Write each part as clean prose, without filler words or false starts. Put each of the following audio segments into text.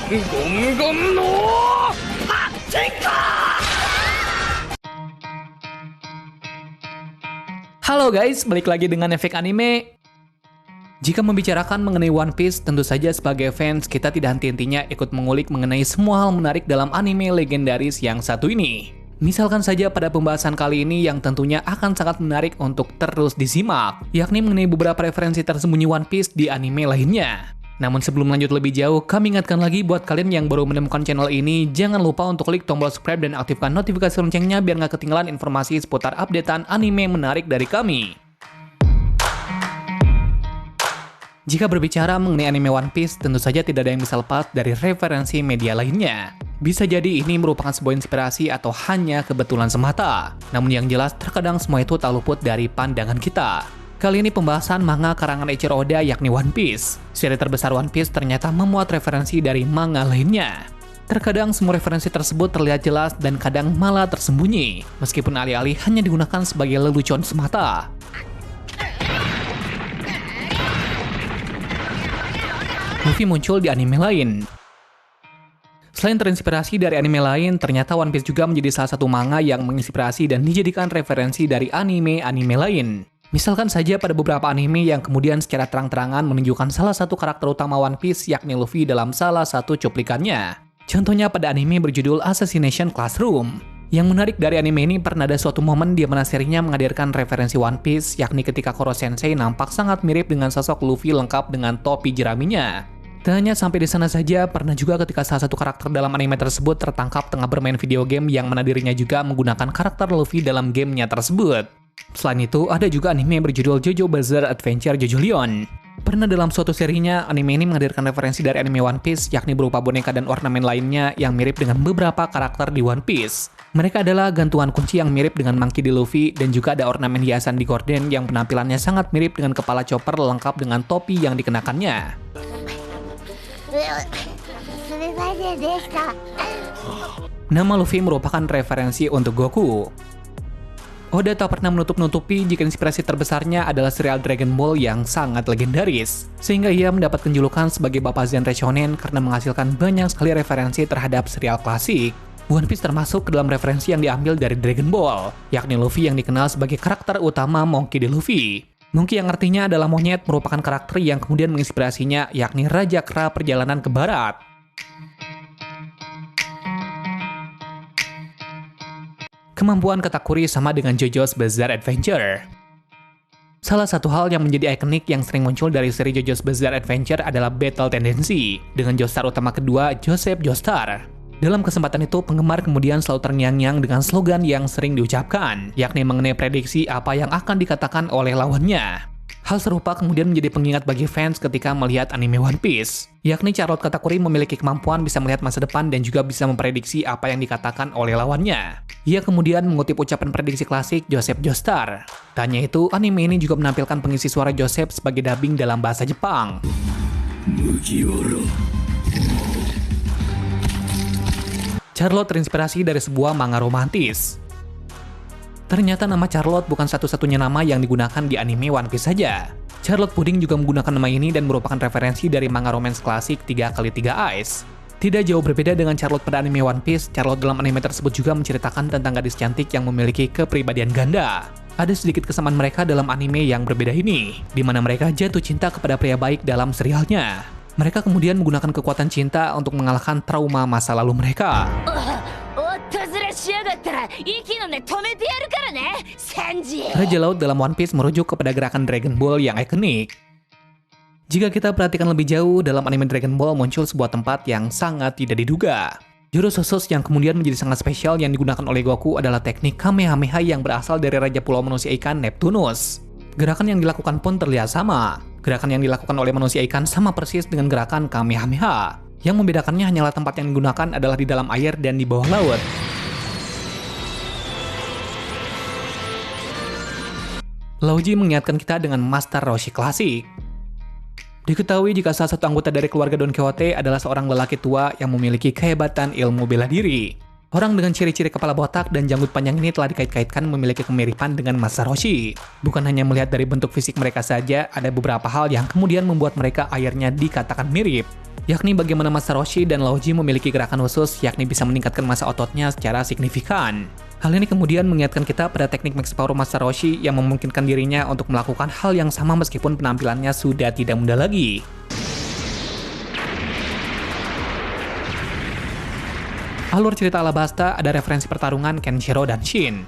ゴムゴムのパッチンコ。 Halo guys, balik lagi dengan Efek Anime. Jika membicarakan mengenai One Piece, tentu saja sebagai fans kita tidak henti-hentinya ikut mengulik mengenai semua hal menarik dalam anime legendaris yang satu ini. Misalkan saja pada pembahasan kali ini yang tentunya akan sangat menarik untuk terus disimak, yakni mengenai beberapa referensi tersembunyi One Piece di anime lainnya. Namun sebelum lanjut lebih jauh, kami ingatkan lagi buat kalian yang baru menemukan channel ini, jangan lupa untuk klik tombol subscribe dan aktifkan notifikasi loncengnya biar nggak ketinggalan informasi seputar updatean anime menarik dari kami. Jika berbicara mengenai anime One Piece, tentu saja tidak ada yang bisa lepas dari referensi media lainnya. Bisa jadi ini merupakan sebuah inspirasi atau hanya kebetulan semata. Namun yang jelas, terkadang semua itu tak luput dari pandangan kita. Kali ini pembahasan manga karangan Eiichiro Oda yakni One Piece. Seri terbesar One Piece ternyata memuat referensi dari manga lainnya. Terkadang semua referensi tersebut terlihat jelas dan kadang malah tersembunyi, meskipun alih-alih hanya digunakan sebagai lelucon semata. Luffy muncul di anime lain. Selain terinspirasi dari anime lain, ternyata One Piece juga menjadi salah satu manga yang menginspirasi dan dijadikan referensi dari anime-anime lain. Misalkan saja pada beberapa anime yang kemudian secara terang-terangan menunjukkan salah satu karakter utama One Piece yakni Luffy dalam salah satu cuplikannya. Contohnya pada anime berjudul Assassination Classroom. Yang menarik dari anime ini pernah ada suatu momen di mana serinya menghadirkan referensi One Piece yakni ketika Koro Sensei nampak sangat mirip dengan sosok Luffy lengkap dengan topi jeraminya. Tak hanya sampai di sana saja, pernah juga ketika salah satu karakter dalam anime tersebut tertangkap tengah bermain video game yang mana dirinya juga menggunakan karakter Luffy dalam gamenya tersebut. Selain itu, ada juga anime berjudul JoJo Bizarre Adventure JoJo Leon. Pernah dalam suatu serinya, anime ini menghadirkan referensi dari anime One Piece, yakni berupa boneka dan ornamen lainnya yang mirip dengan beberapa karakter di One Piece. Mereka adalah gantungan kunci yang mirip dengan monkey di Luffy, dan juga ada ornamen hiasan di Gordon yang penampilannya sangat mirip dengan kepala chopper lengkap dengan topi yang dikenakannya. Nama Luffy merupakan referensi untuk Goku. Oda tak pernah menutup-nutupi jika inspirasi terbesarnya adalah serial Dragon Ball yang sangat legendaris, sehingga ia mendapatkan julukan sebagai Bapak genre shonen karena menghasilkan banyak sekali referensi terhadap serial klasik. One Piece termasuk ke dalam referensi yang diambil dari Dragon Ball, yakni Luffy yang dikenal sebagai karakter utama Monkey D. Luffy. Monkey yang artinya adalah monyet merupakan karakter yang kemudian menginspirasinya, yakni Raja Kera Perjalanan ke Barat. Kemampuan Katakuri sama dengan JoJo's Bizarre Adventure. Salah satu hal yang menjadi ikonik yang sering muncul dari seri JoJo's Bizarre Adventure adalah battle tendency, dengan Joestar utama kedua, Joseph Joestar. Dalam kesempatan itu, penggemar kemudian selalu terngiang-ngiang dengan slogan yang sering diucapkan, yakni mengenai prediksi apa yang akan dikatakan oleh lawannya. Hal serupa kemudian menjadi pengingat bagi fans ketika melihat anime One Piece, yakni Charlotte Katakuri memiliki kemampuan bisa melihat masa depan dan juga bisa memprediksi apa yang dikatakan oleh lawannya. Ia kemudian mengutip ucapan prediksi klasik Joseph Joestar. Tak hanya itu, anime ini juga menampilkan pengisi suara Joseph sebagai dubbing dalam bahasa Jepang. Charlotte terinspirasi dari sebuah manga romantis. Ternyata nama Charlotte bukan satu-satunya nama yang digunakan di anime One Piece saja. Charlotte Pudding juga menggunakan nama ini dan merupakan referensi dari manga romance klasik 3x3 Ice. Tidak jauh berbeda dengan Charlotte pada anime One Piece, Charlotte dalam anime tersebut juga menceritakan tentang gadis cantik yang memiliki kepribadian ganda. Ada sedikit kesamaan mereka dalam anime yang berbeda ini, di mana mereka jatuh cinta kepada pria baik dalam serialnya. Mereka kemudian menggunakan kekuatan cinta untuk mengalahkan trauma masa lalu mereka. Raja Laut dalam One Piece merujuk kepada gerakan Dragon Ball yang ikonik. Jika kita perhatikan lebih jauh, dalam anime Dragon Ball muncul sebuah tempat yang sangat tidak diduga. Jurus khusus yang kemudian menjadi sangat spesial yang digunakan oleh Goku adalah teknik Kamehameha yang berasal dari Raja Pulau Manusia Ikan Neptunus. Gerakan yang dilakukan pun terlihat sama. Gerakan yang dilakukan oleh manusia ikan sama persis dengan gerakan Kamehameha. Yang membedakannya hanyalah tempat yang digunakan adalah di dalam air dan di bawah laut. Lauji mengingatkan kita dengan Master Roshi klasik. Diketahui jika salah satu anggota dari keluarga Don Quixote adalah seorang lelaki tua yang memiliki kehebatan ilmu bela diri. Orang dengan ciri-ciri kepala botak dan janggut panjang ini telah dikait-kaitkan memiliki kemiripan dengan Master Roshi. Bukan hanya melihat dari bentuk fisik mereka saja, ada beberapa hal yang kemudian membuat mereka akhirnya dikatakan mirip. yakni bagaimana Master Roshi dan Laoji memiliki gerakan khusus yakni bisa meningkatkan massa ototnya secara signifikan. Hal ini kemudian mengingatkan kita pada teknik Max Power Master Roshi yang memungkinkan dirinya untuk melakukan hal yang sama meskipun penampilannya sudah tidak muda lagi. Alur cerita Alabasta ada referensi pertarungan Kenshiro dan Shin.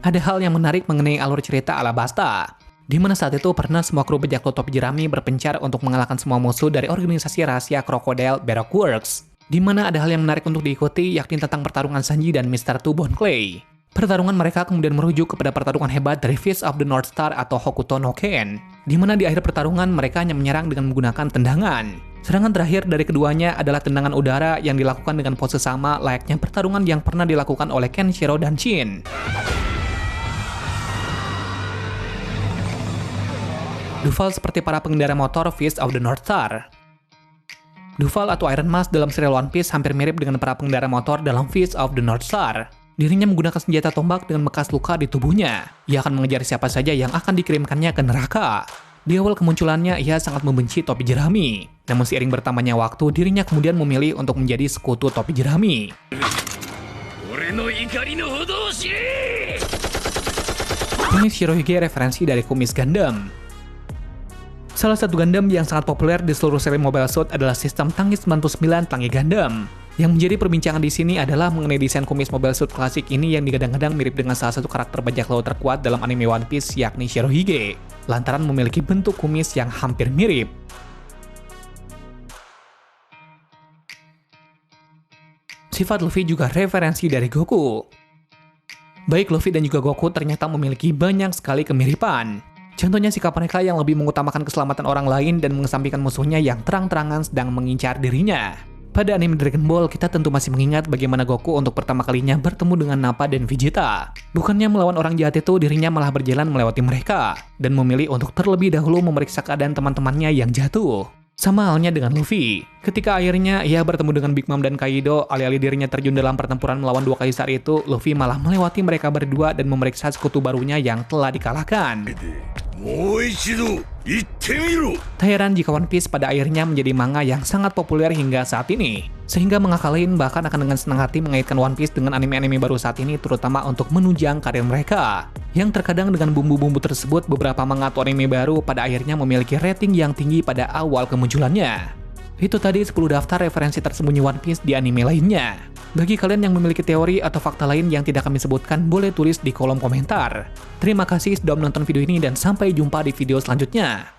Ada hal yang menarik mengenai alur cerita Alabasta, di mana saat itu pernah semua kru bajak laut topi jerami berpencar untuk mengalahkan semua musuh dari organisasi rahasia Crocodile Baroque Works. Di mana ada hal yang menarik untuk diikuti, yakni tentang pertarungan Sanji dan Mr. Two Bone Clay. Pertarungan mereka kemudian merujuk kepada pertarungan hebat dari Fist of the North Star atau Hokuto no Ken, di mana di akhir pertarungan mereka hanya menyerang dengan menggunakan tendangan. Serangan terakhir dari keduanya adalah tendangan udara yang dilakukan dengan pose sama layaknya pertarungan yang pernah dilakukan oleh Kenshiro dan Shin. Duval seperti para pengendara motor Fist of the North Star. Duval atau Iron Mask dalam serial One Piece hampir mirip dengan para pengendara motor dalam Fist of the North Star. Dirinya menggunakan senjata tombak dengan bekas luka di tubuhnya. Ia akan mengejar siapa saja yang akan dikirimkannya ke neraka. Di awal kemunculannya, ia sangat membenci topi jerami. Namun seiring bertambahnya waktu, dirinya kemudian memilih untuk menjadi sekutu topi jerami. Kumis Shirohige referensi dari kumis Gundam. Salah satu Gundam yang sangat populer di seluruh seri Mobile Suit adalah sistem Tangis 99 Tangi Gundam. Yang menjadi perbincangan di sini adalah mengenai desain kumis Mobile Suit klasik ini yang digadang-gadang mirip dengan salah satu karakter bajak laut terkuat dalam anime One Piece yakni Shirohige, lantaran memiliki bentuk kumis yang hampir mirip. Sifat Luffy juga referensi dari Goku. Baik Luffy dan juga Goku ternyata memiliki banyak sekali kemiripan. Contohnya sikap mereka yang lebih mengutamakan keselamatan orang lain dan mengesampingkan musuhnya yang terang-terangan sedang mengincar dirinya. Pada anime Dragon Ball, kita tentu masih mengingat bagaimana Goku untuk pertama kalinya bertemu dengan Nappa dan Vegeta. Bukannya melawan orang jahat itu, dirinya malah berjalan melewati mereka, dan memilih untuk terlebih dahulu memeriksa keadaan teman-temannya yang jatuh. Sama halnya dengan Luffy. Ketika akhirnya ia bertemu dengan Big Mom dan Kaido, alih-alih dirinya terjun dalam pertempuran melawan dua kaisar itu, Luffy malah melewati mereka berdua dan memeriksa sekutu barunya yang telah dikalahkan. Tak heran jika One Piece pada akhirnya menjadi manga yang sangat populer hingga saat ini. Sehingga mengakalain bahkan akan dengan senang hati mengaitkan One Piece dengan anime-anime baru saat ini, terutama untuk menunjang karir mereka. Yang terkadang dengan bumbu-bumbu tersebut, beberapa manga atau anime baru pada akhirnya memiliki rating yang tinggi pada awal kemunculannya. Itu tadi 10 daftar referensi tersembunyi One Piece di anime lainnya. Bagi kalian yang memiliki teori atau fakta lain yang tidak kami sebutkan, boleh tulis di kolom komentar. Terima kasih sudah menonton video ini dan sampai jumpa di video selanjutnya.